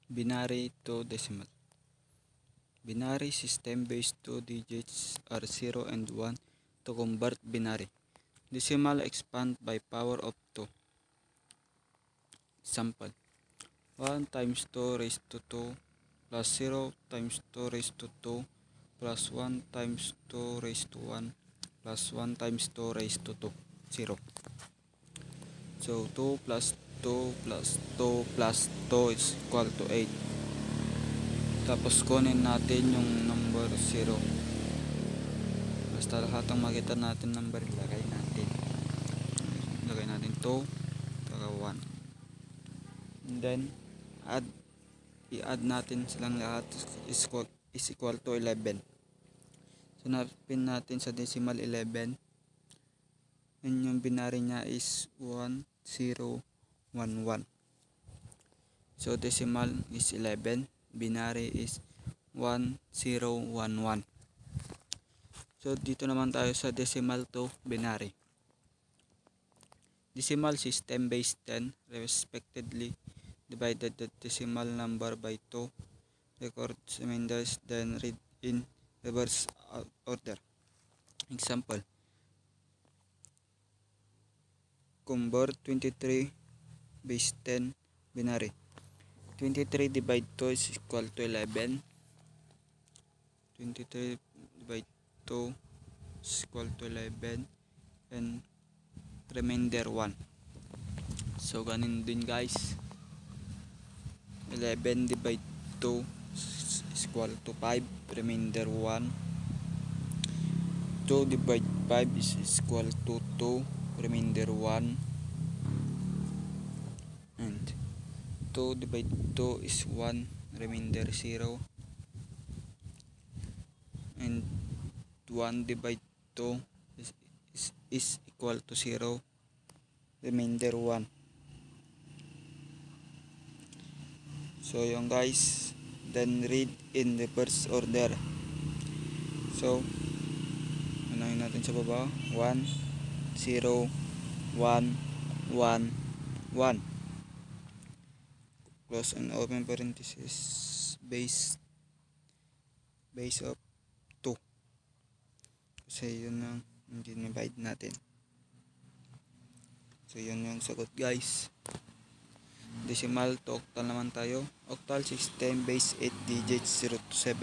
Binary to decimal. Binary system based 2 digits are 0 and 1 to convert binary. Decimal expand by power of 2. Example: 1 times 2 raised to 2 plus 0 times 2 raised to 2 plus 1 times 2 raised to 1 plus 1 times 2 raised to 2. 0. So 2 plus 2 plus 2 plus 2 is equal to 8. Tapos kunin natin yung number 0. Basta lahat ng makita natin number, ilagay natin 2 saka 1. And then i-add natin silang lahat is equal to 11. So napin natin sa decimal 11. And yung binary niya is 1 0 1 1. So decimal is 11, binary is 1 0 1 1. So dito naman tayo sa decimal to binary. Decimal system base 10 respectively divided the decimal number by 2, records remainders, then read in reverse order. Example: convert 23 base 10 binary. 23 divide 2 is equal to 11. 23 divide 2 is equal to 11 and remainder 1. So ganun din guys, 11 divide 2 is equal to 5, remainder 1. 2 divide 5 is equal to 2, remainder 1. And 2 divide 2 is 1, remainder 0. And 1 divide 2 is equal to 0, remainder 1. So yung guys, then read in reverse order. So unahin natin sa baba, 1 0 1 1 1, close and open parenthesis, base of 2, kasi yun ang hindi divide natin. So yun yung sagot guys. Decimal to octal naman tayo. Octal system base 8 digits 0 to 7.